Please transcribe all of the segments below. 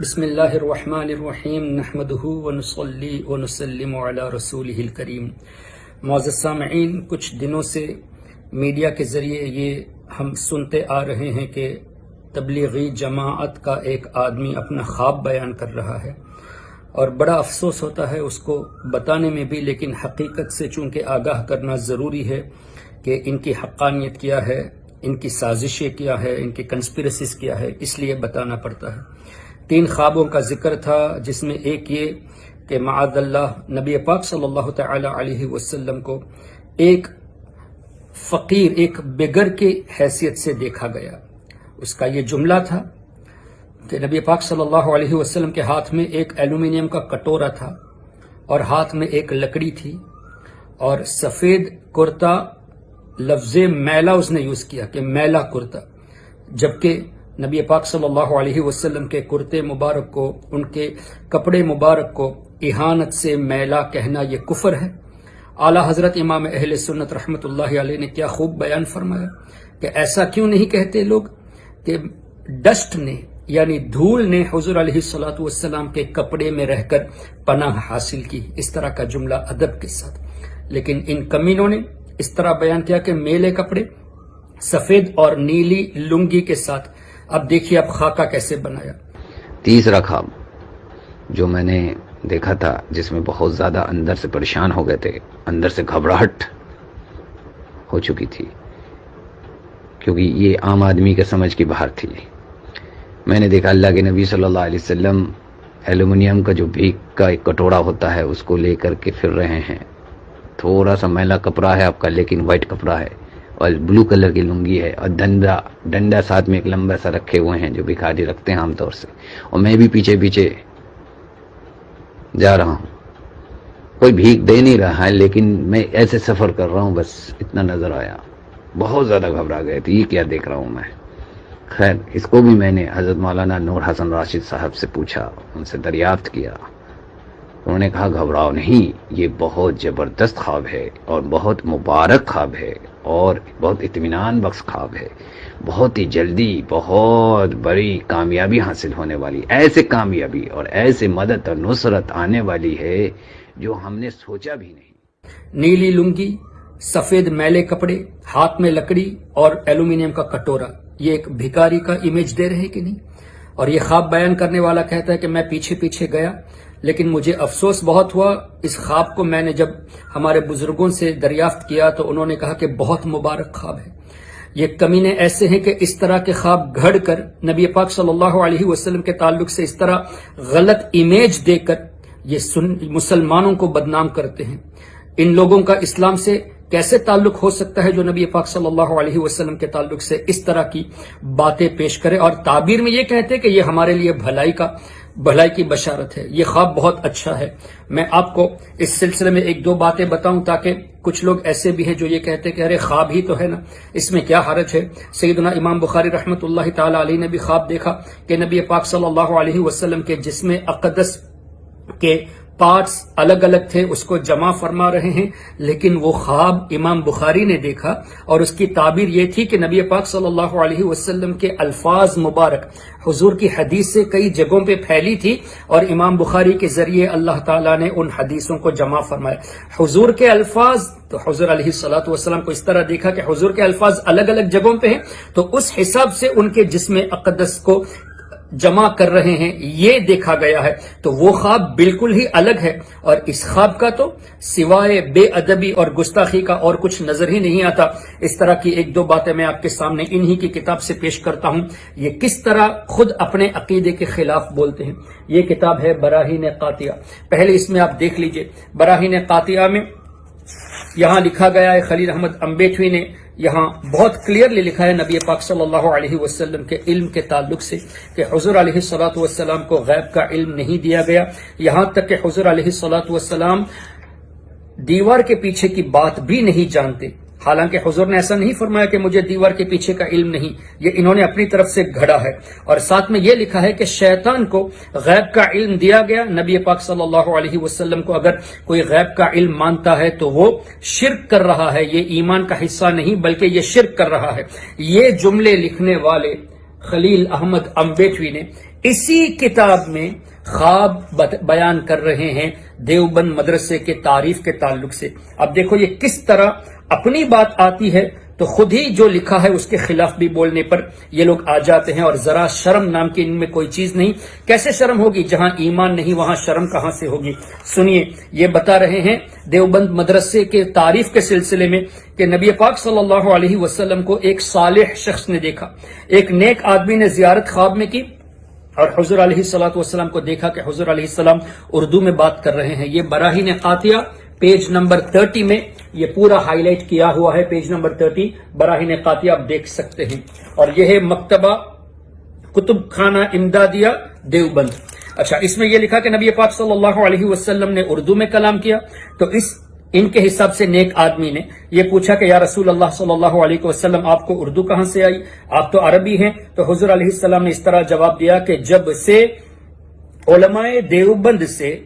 بسم اللہ الرحمن الرحیم نحمدہ ونصلی ونسلم علی رسولہ الکریم۔ معزز سامعین، کچھ دنوں سے میڈیا کے ذریعے یہ ہم سنتے آ رہے ہیں کہ تبلیغی جماعت کا ایک آدمی اپنا خواب بیان کر رہا ہے، اور بڑا افسوس ہوتا ہے اس کو بتانے میں بھی، لیکن حقیقت سے چونکہ آگاہ کرنا ضروری ہے کہ ان کی حقانیت کیا ہے، ان کی سازشیں کیا ہے، ان کی کنسپریسیز کیا ہے، اس لیے بتانا پڑتا ہے۔ 3 خوابوں کا ذکر تھا، جس میں ایک یہ کہ معاذ اللہ نبی پاک صلی اللہ تعالی علیہ وسلم کو ایک فقیر، ایک بگر کی حیثیت سے دیکھا گیا۔ اس کا یہ جملہ تھا کہ نبی پاک صلی اللہ علیہ وسلم کے ہاتھ میں ایک ایلومینیم کا کٹورا تھا اور ہاتھ میں ایک لکڑی تھی، اور سفید کرتا، لفظ میلا اس نے یوز کیا کہ میلا کرتا، جبکہ نبی پاک صلی اللہ علیہ وسلم کے کرتے مبارک کو، ان کے کپڑے مبارک کو اہانت سے میلا کہنا یہ کفر ہے۔ اعلیٰ حضرت امام اہل سنت رحمۃ اللہ علیہ نے کیا خوب بیان فرمایا کہ ایسا کیوں نہیں کہتے لوگ کہ ڈسٹ نے، یعنی دھول نے حضور علیہ الصلوۃ والسلام کے کپڑے میں رہ کر پناہ حاصل کی، اس طرح کا جملہ ادب کے ساتھ۔ لیکن ان کمینوں نے اس طرح بیان کیا کہ میلے کپڑے سفید اور نیلی لنگی کے ساتھ۔ اب دیکھیے اب خاکہ کیسے بنایا۔ تیسرا خواب جو میں نے دیکھا تھا، جس میں بہت زیادہ اندر سے پریشان ہو گئے تھے، اندر سے گھبراہٹ ہو چکی تھی، کیونکہ یہ عام آدمی کے سمجھ کی باہر تھی۔ میں نے دیکھا اللہ کے نبی صلی اللہ علیہ وسلم ایلومینیم کا جو بھیگ کا ایک کٹورا ہوتا ہے اس کو لے کر کے پھر رہے ہیں۔ تھوڑا سا میلا کپڑا ہے آپ کا، لیکن وائٹ کپڑا ہے، اور بلو کلر کی لنگی ہے، اور ڈنڈا ساتھ میں ایک لمبا سا رکھے ہوئے ہیں جو بھکاری رکھتے ہیں عام طور سے، اور میں بھی پیچھے پیچھے جا رہا ہوں۔ کوئی بھیک دے نہیں رہا ہے، لیکن میں ایسے سفر کر رہا ہوں، بس اتنا نظر آیا۔ بہت زیادہ گھبرا گئے تھے، یہ کیا دیکھ رہا ہوں میں۔ خیر، اس کو بھی میں نے حضرت مولانا نور حسن راشد صاحب سے پوچھا، ان سے دریافت کیا۔ انہوں نے کہا گھبراؤ نہیں، یہ بہت زبردست خواب ہے اور بہت مبارک خواب ہے اور بہت اطمینان بخش خواب ہے، بہت ہی جلدی بہت بڑی کامیابی حاصل ہونے والی، ایسے کامیابی اور ایسے مدد اور نصرت آنے والی ہے جو ہم نے سوچا بھی نہیں۔ نیلی لنگی، سفید میلے کپڑے، ہاتھ میں لکڑی اور ایلومینیم کا کٹورا، یہ ایک بھکاری کا امیج دے رہے کہ نہیں؟ اور یہ خواب بیان کرنے والا کہتا ہے کہ میں پیچھے پیچھے گیا، لیکن مجھے افسوس بہت ہوا۔ اس خواب کو میں نے جب ہمارے بزرگوں سے دریافت کیا تو انہوں نے کہا کہ بہت مبارک خواب ہے۔ یہ کمینے ایسے ہیں کہ اس طرح کے خواب گھڑ کر نبی پاک صلی اللہ علیہ وسلم کے تعلق سے اس طرح غلط امیج دے کر یہ مسلمانوں کو بدنام کرتے ہیں۔ ان لوگوں کا اسلام سے کیسے تعلق ہو سکتا ہے جو نبی پاک صلی اللہ علیہ وسلم کے تعلق سے اس طرح کی باتیں پیش کرے اور تعبیر میں یہ کہتے کہ یہ ہمارے لیے بھلائی کی بشارت ہے۔ یہ خواب بہت اچھا ہے۔ میں آپ کو اس سلسلے میں 1-2 باتیں بتاؤں تاکہ کچھ لوگ ایسے بھی ہیں جو یہ کہتے کہ ارے خواب ہی تو ہے نا، اس میں کیا حرج ہے۔ سیدنا امام بخاری رحمۃ اللہ تعالی علیہ نے بھی خواب دیکھا کہ نبی پاک صلی اللہ علیہ وسلم کے جسم اقدس کے پارٹس الگ الگ تھے، اس کو جمع فرما رہے ہیں، لیکن وہ خواب امام بخاری نے دیکھا اور اس کی تعبیر یہ تھی کہ نبی پاک صلی اللہ علیہ وسلم کے الفاظ مبارک حضور کی حدیث سے کئی جگہوں پہ پھیلی تھی، اور امام بخاری کے ذریعے اللہ تعالیٰ نے ان حدیثوں کو جمع فرمایا۔ حضور کے الفاظ تو حضور علیہ الصلوۃ والسلام کو اس طرح دیکھا کہ حضور کے الفاظ الگ الگ جگہوں پہ ہیں، تو اس حساب سے ان کے جسم اقدس کو جمع کر رہے ہیں، یہ دیکھا گیا ہے۔ تو وہ خواب بالکل ہی الگ ہے، اور اس خواب کا تو سوائے بے ادبی اور گستاخی کا اور کچھ نظر ہی نہیں آتا۔ اس طرح کی 1-2 باتیں میں آپ کے سامنے انہی کی کتاب سے پیش کرتا ہوں، یہ کس طرح خود اپنے عقیدے کے خلاف بولتے ہیں۔ یہ کتاب ہے براہین قاطعہ۔ پہلے اس میں آپ دیکھ لیجئے، براہین قاطعہ میں یہاں لکھا گیا ہے، خلیل احمد امبیٹوی نے یہاں بہت کلیئرلی لکھا ہے نبی پاک صلی اللہ علیہ وسلم کے علم کے تعلق سے کہ حضور علیہ الصلوۃ والسلام کو غیب کا علم نہیں دیا گیا، یہاں تک کہ حضور علیہ الصلوۃ والسلام دیوار کے پیچھے کی بات بھی نہیں جانتے۔ حالانکہ حضور نے ایسا نہیں فرمایا کہ مجھے دیوار کے پیچھے کا علم نہیں، یہ انہوں نے اپنی طرف سے گھڑا ہے۔ اور ساتھ میں یہ لکھا ہے کہ شیطان کو غیب کا علم دیا گیا، نبی پاک صلی اللہ علیہ وسلم کو اگر کوئی غیب کا علم مانتا ہے تو وہ شرک کر رہا ہے، یہ ایمان کا حصہ نہیں بلکہ یہ شرک کر رہا ہے۔ یہ جملے لکھنے والے خلیل احمد امبیٹوی نے اسی کتاب میں خواب بیان کر رہے ہیں دیوبند مدرسے کے تعریف کے تعلق سے. اب دیکھو یہ کس طرح اپنی بات آتی ہے تو خود ہی جو لکھا ہے اس کے خلاف بھی بولنے پر یہ لوگ آ جاتے ہیں، اور ذرا شرم نام کی ان میں کوئی چیز نہیں. کیسے شرم ہوگی؟ جہاں ایمان نہیں وہاں شرم کہاں سے ہوگی؟ سنیے، یہ بتا رہے ہیں دیوبند مدرسے کے تعریف کے سلسلے میں کہ نبی پاک صلی اللہ علیہ وسلم کو ایک صالح شخص نے دیکھا، ایک نیک آدمی نے زیارت خواب میں کی اور حضور علیہ الصلوۃ والسلام کو دیکھا کہ حضور علیہ السلام اردو میں بات کر رہے ہیں. یہ براہین قاطعہ پیج نمبر 30 میں یہ پورا ہائی لائٹ کیا ہوا ہے. پیج نمبر 30 براہین قاطعہ آپ دیکھ سکتے ہیں، اور یہ ہے مکتبہ کتب خانہ امدادیہ دیوبند. اچھا، اس میں یہ لکھا کہ نبی پاک صلی اللہ علیہ وسلم نے اردو میں کلام کیا. تو ان کے حساب سے نیک آدمی نے یہ پوچھا کہ یا رسول اللہ صلی اللہ علیہ وسلم، آپ کو اردو کہاں سے آئی؟ آپ تو عربی ہیں. تو حضور علیہ السلام نے اس طرح جواب دیا کہ جب سے علماء دیوبند سے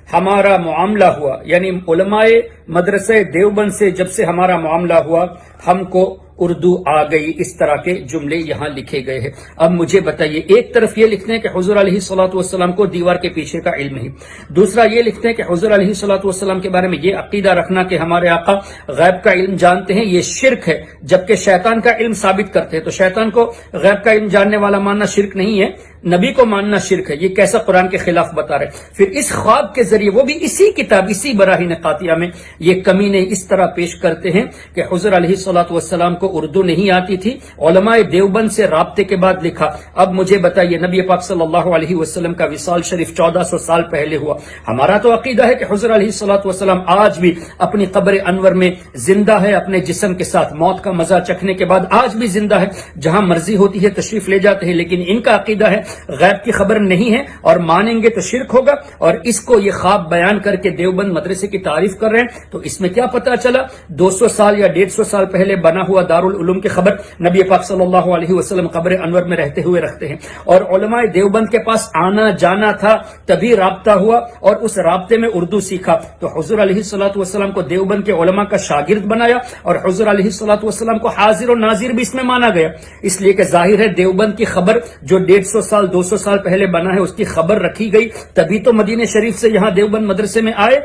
ہمارا معاملہ ہوا، یعنی علماء مدرسہ دیوبند سے جب سے ہمارا معاملہ ہوا، ہم کو اردو آ گئی. اس طرح کے جملے یہاں لکھے گئے ہیں. اب مجھے بتائیے، ایک طرف یہ لکھتے ہیں کہ حضور علیہ الصلوۃ والسلام کو دیوار کے پیچھے کا علم ہے، دوسرا یہ لکھتے ہیں کہ حضور علیہ الصلوۃ والسلام کے بارے میں یہ عقیدہ رکھنا کہ ہمارے آقا غیب کا علم جانتے ہیں یہ شرک ہے، جبکہ شیطان کا علم ثابت کرتے ہیں. تو شیطان کو غیب کا علم جاننے والا ماننا شرک نہیں ہے، نبی کو ماننا شرک ہے. یہ کیسا قرآن کے خلاف بتا رہے؟ پھر اس خواب کے ذریعے، وہ بھی اسی کتاب، اسی براہین قاطعہ میں، یہ کمینے اس طرح پیش کرتے ہیں کہ حضور علیہ الصلوۃ والسلام کو اردو نہیں آتی تھی، علماء دیوبند سے رابطے کے بعد لکھا. اب مجھے بتائیے، نبی پاک صلی اللہ علیہ وسلم کا وصال شریف 1400 سال پہلے ہوا. ہمارا تو عقیدہ ہے کہ حضور علیہ الصلوۃ والسلام آج بھی اپنی قبر انور میں زندہ ہے، اپنے جسم کے ساتھ موت کا مزہ چکھنے کے بعد آج بھی زندہ ہے، جہاں مرضی ہوتی ہے تشریف لے جاتے ہیں. لیکن ان کا عقیدہ ہے غیب کی خبر نہیں ہے، اور مانیں گے تو شرک ہوگا. اور اس کو یہ خواب بیان کر کے دیوبند مدرسے کی تعریف کر رہے ہیں. تو اس میں کیا پتا چلا؟ 200 سال یا 150 سال پہلے بنا ہوا دارالعلوم کی خبر نبی پاک صلی اللہ علیہ وسلم قبر انور میں رہتے ہوئے رکھتے ہیں، اور علماء دیوبند کے پاس آنا جانا تھا، تبھی رابطہ ہوا اور اس رابطے میں اردو سیکھا. تو حضور علیہ الصلوۃ والسلام کو دیوبند کے علماء کا شاگرد بنایا، اور حضور علیہ الصلوۃ والسلام کو حاضر و ناظر بھی اس میں مانا گیا. اس لیے کہ ظاہر ہے دیوبند کی خبر جو 150 سال 200 سال پہلے بنا ہے اس کی خبر رکھی گئی، تبھی تو مدینہ شریف سے یہاں دیوبند مدرسے میں آئے.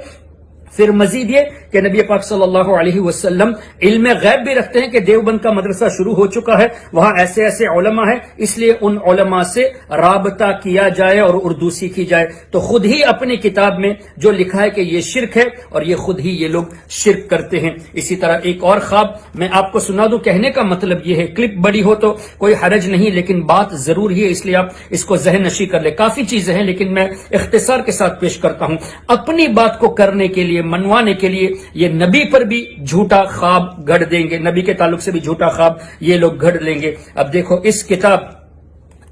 پھر مزید یہ کہ نبی پاک صلی اللہ علیہ وسلم علم غیب بھی رکھتے ہیں کہ دیوبند کا مدرسہ شروع ہو چکا ہے، وہاں ایسے ایسے علماء ہیں، اس لیے ان علماء سے رابطہ کیا جائے اور اردو سیکھی جائے. تو خود ہی اپنی کتاب میں جو لکھا ہے کہ یہ شرک ہے، اور یہ خود ہی یہ لوگ شرک کرتے ہیں. اسی طرح ایک اور خواب میں آپ کو سنا دوں. کہنے کا مطلب یہ ہے، کلپ بڑی ہو تو کوئی حرج نہیں، لیکن بات ضرور ہی ہے، اس لیے آپ اس کو ذہن نشی کر لیں. کافی چیزیں ہیں لیکن میں اختصار کے ساتھ پیش کرتا ہوں. اپنی بات کو کرنے کے لیے، منوانے کے لیے یہ نبی پر بھی جھوٹا خواب گھڑ دیں گے، نبی کے تعلق سے بھی جھوٹا خواب یہ لوگ گھڑ لیں گے. اب دیکھو، اس کتاب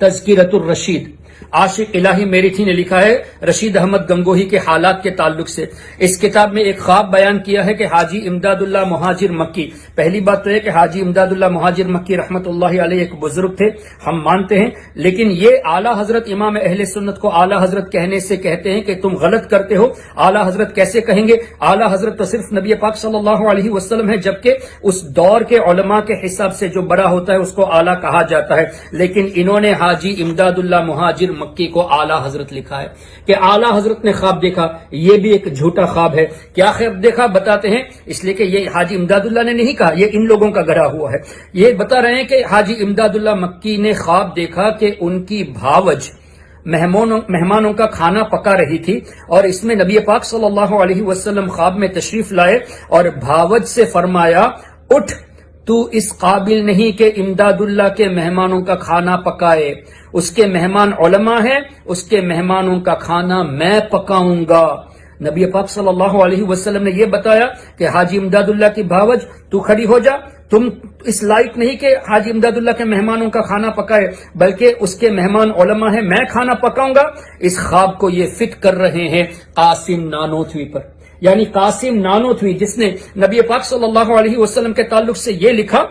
تذکرۃ الرشید عاشق الہی میریتھی نے لکھا ہے رشید احمد گنگوہی کے حالات کے تعلق سے. اس کتاب میں ایک خواب بیان کیا ہے کہ حاجی امداد اللہ مہاجر مکی، پہلی بات تو ہے کہ حاجی امداد اللہ مہاجر مکی رحمت اللہ علیہ ایک بزرگ تھے، ہم مانتے ہیں، لیکن یہ اعلیٰ حضرت امام اہل سنت کو اعلیٰ حضرت کہنے سے کہتے ہیں کہ تم غلط کرتے ہو. اعلیٰ حضرت کیسے کہیں گے؟ اعلیٰ حضرت تو صرف نبی پاک صلی اللہ علیہ وسلم ہے، جبکہ اس دور کے علماء کے حساب سے جو بڑا ہوتا ہے اس کو اعلیٰ کہا جاتا ہے. لیکن انہوں نے حاجی امداد اللہ مہاجر مکی کو اعلیٰ حضرت لکھا ہے کہ اعلیٰ حضرت نے خواب دیکھا. یہ بھی ایک جھوٹا خواب ہے. کیا خواب دیکھا بتاتے ہیں، اس لیے کہ یہ حاجی امداد اللہ نے نہیں کہا، یہ ان لوگوں کا گڑھا ہوا ہے. یہ بتا رہے ہیں کہ حاجی امداد اللہ مکی نے خواب دیکھا کہ ان کی بھاوج مہمانوں کا کھانا پکا رہی تھی، اور اس میں نبی پاک صلی اللہ علیہ وسلم خواب میں تشریف لائے اور بھاوج سے فرمایا، اٹھ، تو اس قابل نہیں کہ امداد اللہ کے مہمانوں کا کھانا پکائے. اس کے مہمان علماء ہیں، اس کے مہمانوں کا کھانا میں پکاؤں گا. نبی پاک صلی اللہ علیہ وسلم نے یہ بتایا کہ حاجی امداد اللہ کی بھاوج، تو کھڑی ہو جا، تم اس لائق نہیں کہ حاجی امداد اللہ کے مہمانوں کا کھانا پکائے، بلکہ اس کے مہمان علماء ہیں، میں کھانا پکاؤں گا. اس خواب کو یہ فٹ کر رہے ہیں قاسم نانوتوی پر، یعنی قاسم نانوتوی جس نے نبی پاک صلی اللہ علیہ وسلم کے تعلق سے یہ لکھا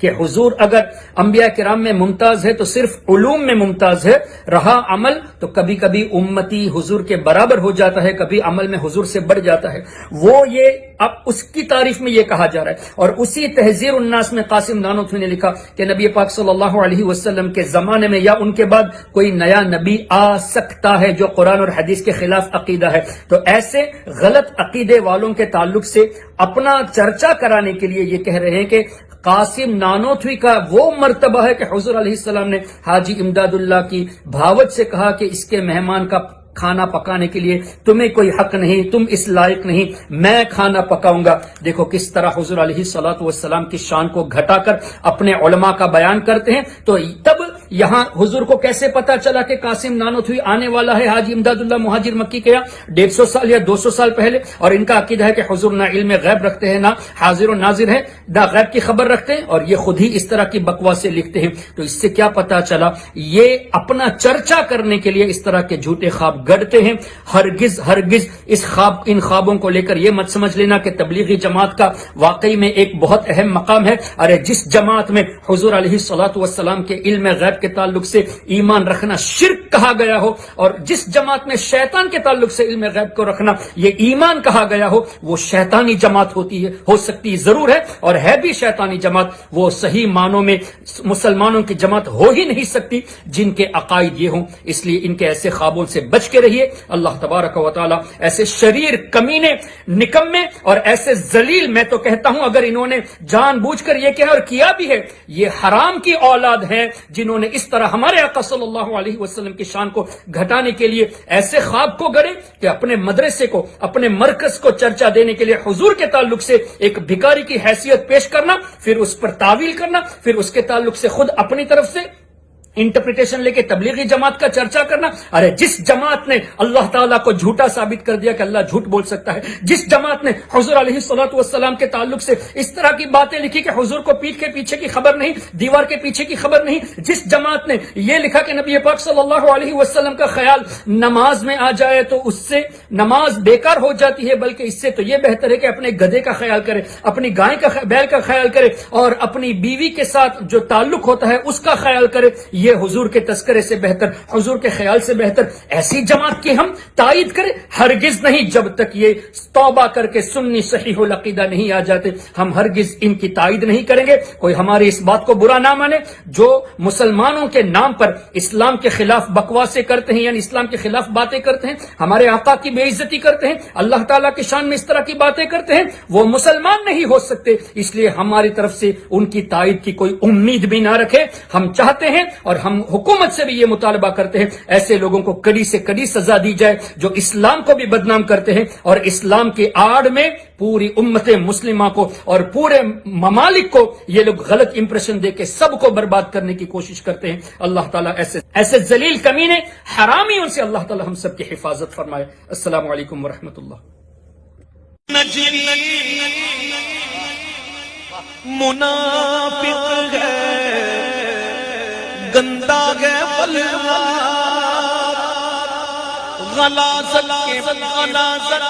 کہ حضور اگر انبیاء کرام میں ممتاز ہے تو صرف علوم میں ممتاز ہے، رہا عمل تو کبھی کبھی امتی حضور کے برابر ہو جاتا ہے، کبھی عمل میں حضور سے بڑھ جاتا ہے۔ وہ یہ اب اس کی تعریف میں یہ کہا جا رہا ہے، اور اسی تحذیر الناس میں قاسم نانوتوی نے لکھا کہ نبی پاک صلی اللہ علیہ وسلم کے زمانے میں یا ان کے بعد کوئی نیا نبی آ سکتا ہے جو قرآن اور حدیث کے خلاف عقیدہ ہے۔ تو ایسے غلط عقیدے والوں کے تعلق سے اپنا چرچا کرانے کے لیے یہ کہہ رہے ہیں کہ قاسم نانوتوی کا وہ مرتبہ ہے کہ حضور علیہ السلام نے حاجی امداد اللہ کی بھاوت سے کہا کہ اس کے مہمان کا کھانا پکانے کے لیے تمہیں کوئی حق نہیں، تم اس لائق نہیں، میں کھانا پکاؤں گا۔ دیکھو کس طرح حضور علیہ الصلوۃ والسلام کی شان کو گھٹا کر اپنے علماء کا بیان کرتے ہیں۔ تو تب یہاں حضور کو کیسے پتا چلا کہ قاسم نانوتوی آنے والا ہے؟ حاجی امداد اللہ مہاجر مکی کے 150 سال یا 200 سال پہلے، اور ان کا عقیدہ ہے کہ حضور نہ علم غیب رکھتے ہیں، نہ حاضر و ناظر ہے، نہ غیب کی خبر رکھتے ہیں، اور یہ خود ہی اس طرح کی بکواسیں لکھتے ہیں۔ تو اس سے کیا پتا چلا؟ یہ اپنا چرچا کرنے کے لیے اس طرح کے جھوٹے خواب گڑتے ہیں۔ ہرگز ہرگز ان خوابوں کو لے کر یہ مت سمجھ لینا کہ تبلیغی جماعت کا واقعی میں ایک بہت اہم مقام ہے۔ ارے جس جماعت میں حضور علیہ الصلوۃ والسلام کے علم غیب کے تعلق سے ایمان رکھنا شرک کہا گیا ہو، اور جس جماعت میں شیطان کے تعلق سے علم غیب کو رکھنا یہ ایمان کہا گیا ہو، وہ شیطانی جماعت ہوتی ہے، ہو سکتی ضرور ہے، اور ہے بھی شیطانی جماعت۔ وہ صحیح معنوں میں مسلمانوں کی جماعت ہو ہی نہیں سکتی جن کے عقائد یہ ہوں۔ اس لیے ان کے ایسے خوابوں سے بچ کے رہیے۔ اللہ تبارک و تعالی ایسے شریر، کمینے، نکمے اور ایسے ذلیل، میں تو کہتا ہوں اگر انہوں نے جان بوجھ کر یہ کہا اور کیا بھی ہے، یہ حرام کی اولاد ہے جنہوں نے اس طرح ہمارے آقا صلی اللہ علیہ وسلم کی شان کو گھٹانے کے لیے ایسے خواب کو گڑے کہ اپنے مدرسے کو، اپنے مرکز کو چرچا دینے کے لیے حضور کے تعلق سے ایک بھکاری کی حیثیت پیش کرنا، پھر اس پر تعویل کرنا، پھر اس کے تعلق سے خود اپنی طرف سے انٹرپریٹیشن لے کے تبلیغی جماعت کا چرچا کرنا۔ ارے جس جماعت نے اللہ تعالیٰ کو جھوٹا ثابت کر دیا کہ اللہ جھوٹ بول سکتا ہے، جس جماعت نے حضور علیہ الصلوۃ والسلام کے تعلق سے اس طرح کی باتیں لکھی کہ حضور کو پیٹھ کے پیچھے کی خبر نہیں، دیوار کے پیچھے کی خبر نہیں، جس جماعت نے یہ لکھا کہ نبی پاک صلی اللہ علیہ وسلم کا خیال نماز میں آ جائے تو اس سے نماز بیکار ہو جاتی ہے، بلکہ اس سے تو یہ بہتر ہے کہ اپنے گدھے کا خیال کرے، اپنی گائے کا بیل کا خیال کرے، اور اپنی بیوی کے ساتھ جو تعلق ہوتا ہے اس کا خیال کرے، یہ حضور کے تذکرے سے بہتر، حضور کے خیال سے بہتر، ایسی جماعت کی ہم تائید کریں؟ ہرگز نہیں، جب تک یہ توبہ کر کے سنی صحیح العقیدہ نہیں آ جاتے ہم ہرگز ان کی تائید نہیں کریں گے۔ کوئی ہماری اس بات کو برا نہ مانے، جو مسلمانوں کے نام پر اسلام کے خلاف بکواسیں کرتے ہیں، یعنی اسلام کے خلاف باتیں کرتے ہیں، ہمارے آقا کی بے عزتی کرتے ہیں، اللہ تعالیٰ کی شان میں اس طرح کی باتیں کرتے ہیں، وہ مسلمان نہیں ہو سکتے۔ اس لیے ہماری طرف سے ان کی تائید کی کوئی امید بھی نہ رکھے۔ ہم چاہتے ہیں اور ہم حکومت سے بھی یہ مطالبہ کرتے ہیں، ایسے لوگوں کو کڑی سے کڑی سزا دی جائے جو اسلام کو بھی بدنام کرتے ہیں، اور اسلام کی آڑ میں پوری امت مسلمہ کو اور پورے ممالک کو یہ لوگ غلط امپریشن دے کے سب کو برباد کرنے کی کوشش کرتے ہیں۔ اللہ تعالیٰ ایسے ذلیل کمینے، حرامیوں سے اللہ تعالیٰ ہم سب کی حفاظت فرمائے۔ السلام علیکم ورحمۃ اللہ۔ منافق ہے، گندا ہے بلوا، غلاظت کے غلاظت